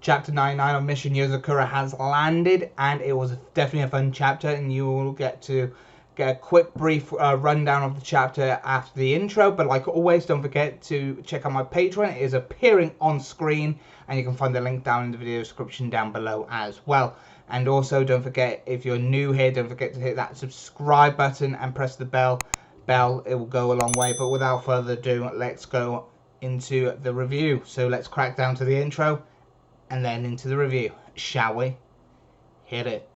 Chapter 99 of Mission Yozakura has landed, and it was definitely a fun chapter, and you will get to get a quick brief rundown of the chapter after the intro. But like always, don't forget to check out my Patreon. It is appearing on screen, and you can find the link down in the video description down below as well. And also don't forget, if you're new here, don't forget to hit that subscribe button and press the bell. It will go a long way. But without further ado, let's go into the review. So let's crack down to the intro and then into the review, shall we? Hit it.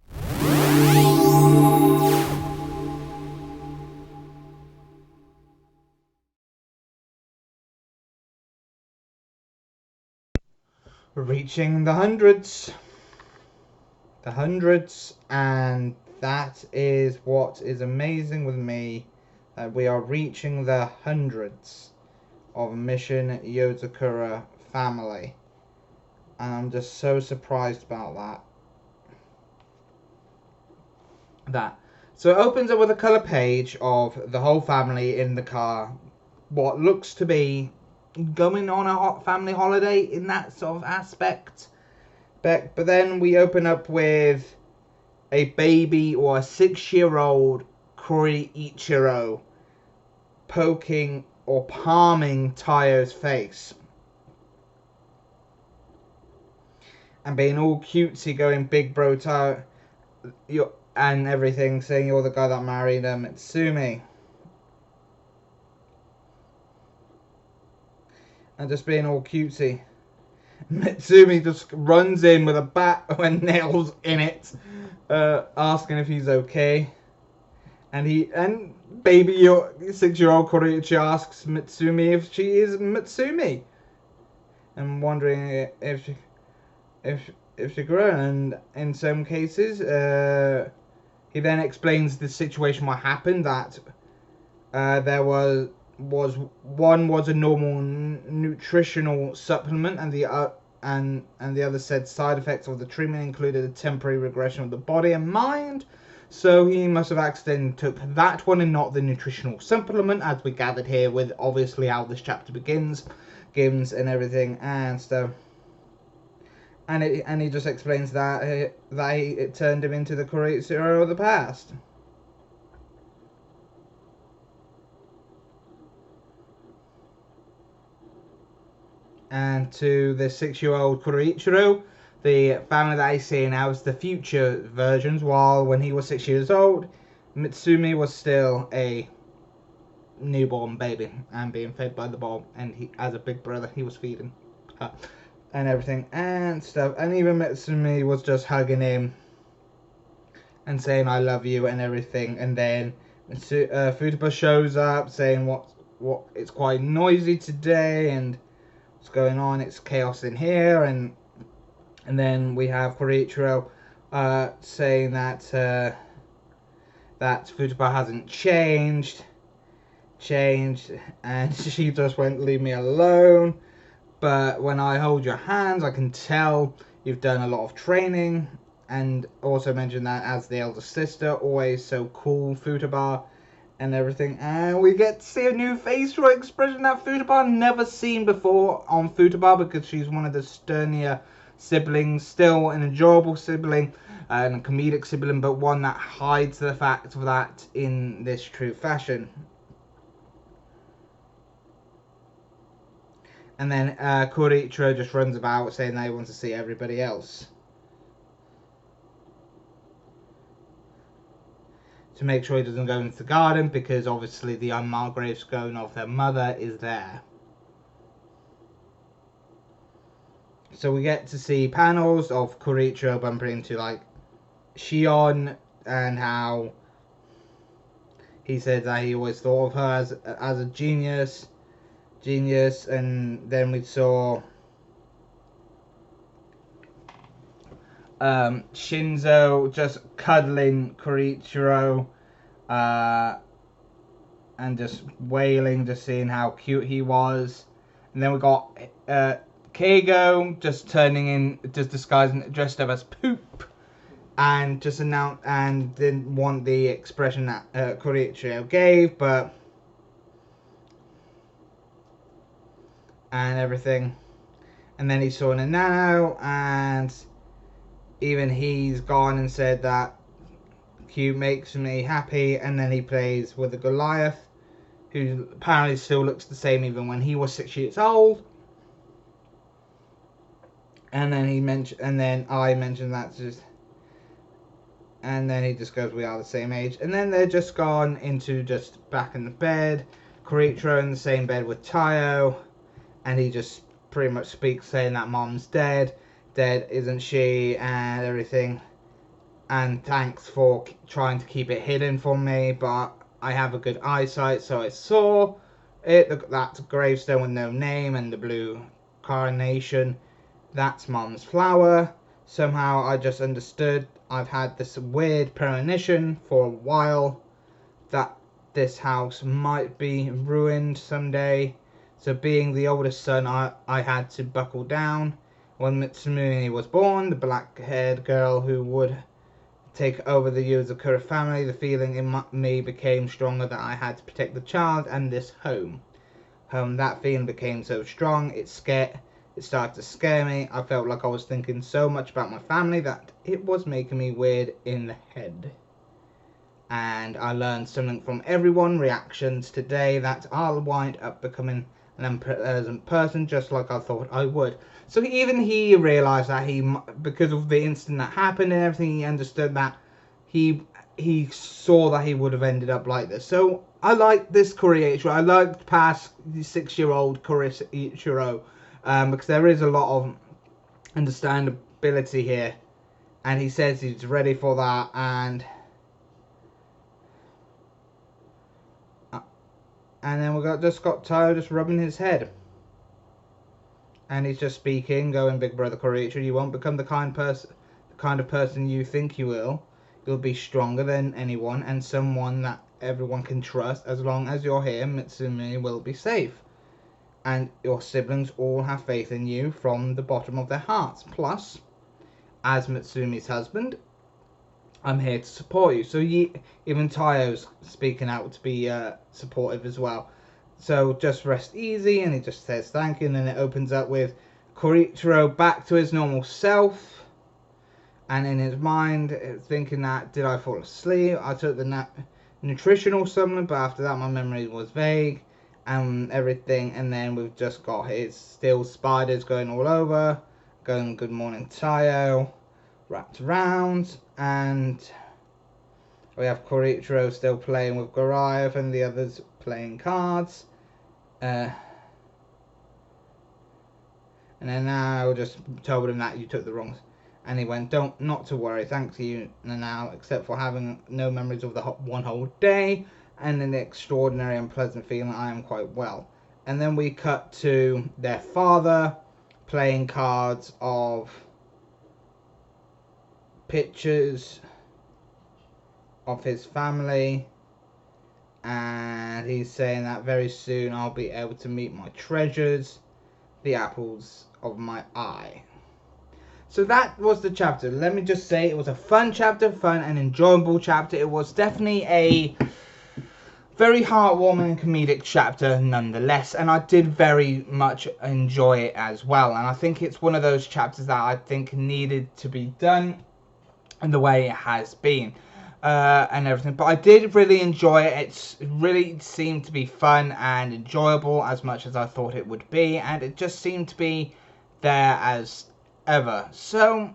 Reaching the hundreds, and that is what is amazing with me, that we are reaching the hundreds of Mission Yozakura family, and I'm just so surprised about that. So it opens up with a colour page of the whole family in the car, what looks to be going on a family holiday in that sort of aspect. But then we open up with a baby or a 6-year-old Koichiro poking or palming Tayo's face and being all cutesy, going big bro Tayo and everything, saying you're the guy that married Mitsumi. And just being all cutesy. Mitsumi just runs in with a bat with nails in it, asking if he's okay. And baby, your 6-year-old Koichi asks Mitsumi if she is Mitsumi, and wondering if she grown. And in some cases, he then explains the situation, what happened, that there was a normal nutritional supplement, and the other said side effects of the treatment included a temporary regression of the body and mind. So he must have accidentally took that one and not the nutritional supplement, as we gathered here with obviously how this chapter begins and everything and stuff. And he just explains that it turned him into the Koichiro of the past. And to the 6-year-old Koichiro, the family that I see now is the future versions, while when he was 6 years old, Mitsumi was still a newborn baby and being fed by the bulb, and he, as a big brother, he was feeding her and everything and stuff. And even Mitsumi was just hugging him and saying I love you and everything. And then Futaba shows up saying what it's quite noisy today and what's going on, it's chaos in here. And then we have Koichiro saying that Futaba hasn't changed, and she just went, leave me alone. But when I hold your hands, I can tell you've done a lot of training. And also mentioned that as the elder sister, always so cool, Futaba, and everything. And we get to see a new facial expression that Futaba never seen before on Futaba, because she's one of the sterner siblings, still an enjoyable sibling and a comedic sibling, but one that hides the fact of that in this true fashion. And then Koichiro just runs about saying that he wants to see everybody else, to make sure he doesn't go into the garden, because obviously the unmarked gravestone of their mother is there. So we get to see panels of Koichiro bumping into like Shion, and how he said that he always thought of her as a genius. And then we saw Shinzo just cuddling Koichiro and just wailing, just seeing how cute he was. And then we got Keigo just dressed up as Poop, and just announced and didn't want the expression that Koichiro gave, but and everything. And then he saw Nanao, and even he's gone and said that Q makes me happy. And then he plays with the Goliath, who apparently still looks the same even when he was 6 years old. And then I mentioned that just, and then he just goes, we are the same age. And then they're just gone into just back in the bed. Koichiro in the same bed with Tayo, and he just pretty much speaks saying that mom's dead, isn't she, and everything. And thanks for trying to keep it hidden from me, but I have a good eyesight, so I saw it. That's a gravestone with no name, and the blue carnation. That's mom's flower. Somehow I just understood. I've had this weird premonition for a while that this house might be ruined someday. So being the oldest son, I had to buckle down. When Mitsumune was born, the black-haired girl who would take over the Yozakura family, the feeling in me became stronger that I had to protect the child and this home. That feeling became so strong, it started to scare me. I felt like I was thinking so much about my family that it was making me weird in the head. And I learned something from everyone's reactions today that I'll wind up becoming an unpleasant person just like I thought I would. So even he realised that because of the incident that happened and everything, he understood that he saw that he would have ended up like this. So I like this Koichiro. I liked past 6-year-old Koichiro because there is a lot of understandability here, and he says he's ready for that. And then we just got Tayo just rubbing his head. And he's just speaking, going, Big Brother Koichiro, you won't become the kind of person you think you will. You'll be stronger than anyone and someone that everyone can trust. As long as you're here, Mitsumi will be safe. And your siblings all have faith in you from the bottom of their hearts. Plus, as Mitsumi's husband, I'm here to support you. So even Tayo's speaking out to be supportive as well. So just rest easy, and he just says thank you, and then it opens up with Koichiro back to his normal self, and in his mind thinking that, did I fall asleep? I took the nutritional supplement, but after that my memory was vague and everything. And then we've just got his still spiders going all over, going good morning Tayo, wrapped around, and we have Koichiro still playing with Goliath and the others playing cards. And then now just told him that you took the wrongs, and he went, not to worry, thanks to you now, except for having no memories of the one whole day and an extraordinary unpleasant feeling, I am quite well. And then we cut to their father playing cards of pictures of his family, and he's saying that very soon I'll be able to meet my treasures, the apples of my eye. So that was the chapter. Let me just say it was a fun chapter, fun and enjoyable chapter. It was definitely a very heartwarming and comedic chapter nonetheless, and I did very much enjoy it as well. And I think it's one of those chapters that I think needed to be done in the way it has been. And everything, but I did really enjoy it. It really seemed to be fun and enjoyable as much as I thought it would be, and it just seemed to be there as ever. So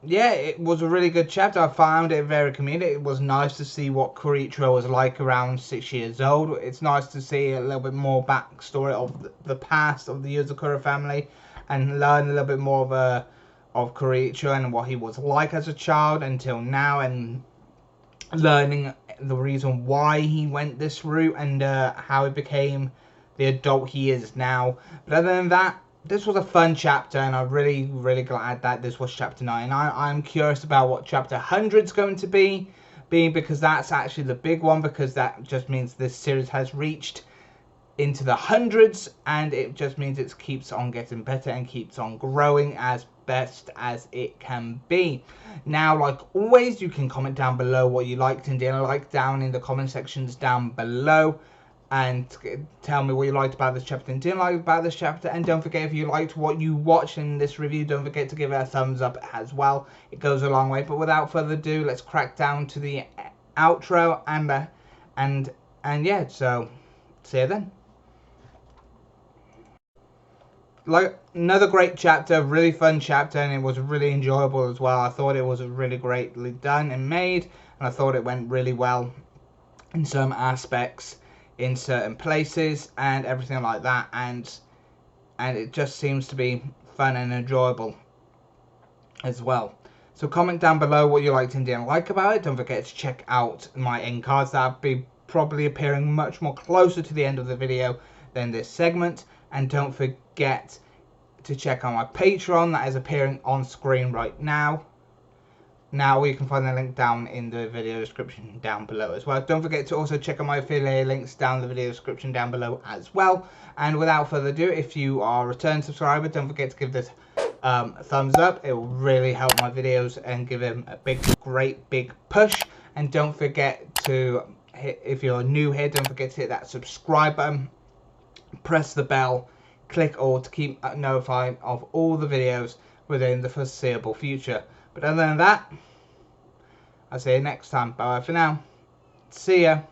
yeah, it was a really good chapter. I found it very comedic. It was nice to see what Koichiro was like around 6 years old. It's nice to see a little bit more backstory of the past of the Yozakura family, and learn a little bit more of Koichiro and what he was like as a child until now, and learning the reason why he went this route and how he became the adult he is now. But other than that, this was a fun chapter, and I'm really glad that this was chapter 9. I'm curious about what chapter 100 is going to be, because that's actually the big one, because that just means this series has reached into the hundreds, and it just means it keeps on getting better and keeps on growing as best as it can be. Now, like always, you can comment down below what you liked and didn't like down in the comment sections down below. and tell me what you liked about this chapter and didn't like about this chapter. And don't forget, if you liked what you watched in this review, don't forget to give it a thumbs up as well. It goes a long way. But without further ado, let's crack down to the outro and yeah, so see you then. Like, another great chapter, really fun chapter, and it was really enjoyable as well. I thought it was really greatly done and made, and I thought it went really well in some aspects, in certain places and everything like that, and it just seems to be fun and enjoyable as well. So comment down below what you liked and didn't like about it. Don't forget to check out my end cards. That'll be probably appearing much more closer to the end of the video than this segment. And don't forget to check out my Patreon that is appearing on screen right now. Now you can find the link down in the video description down below as well. Don't forget to also check out my affiliate links down in the video description down below as well. And without further ado, if you are a return subscriber, don't forget to give this a thumbs up. It will really help my videos and give them a great big push. And don't forget to hit, if you're new here, don't forget to hit that subscribe button, press the bell, click all to keep notified of all the videos within the foreseeable future. But other than that, I'll see you next time. Bye for now. See ya.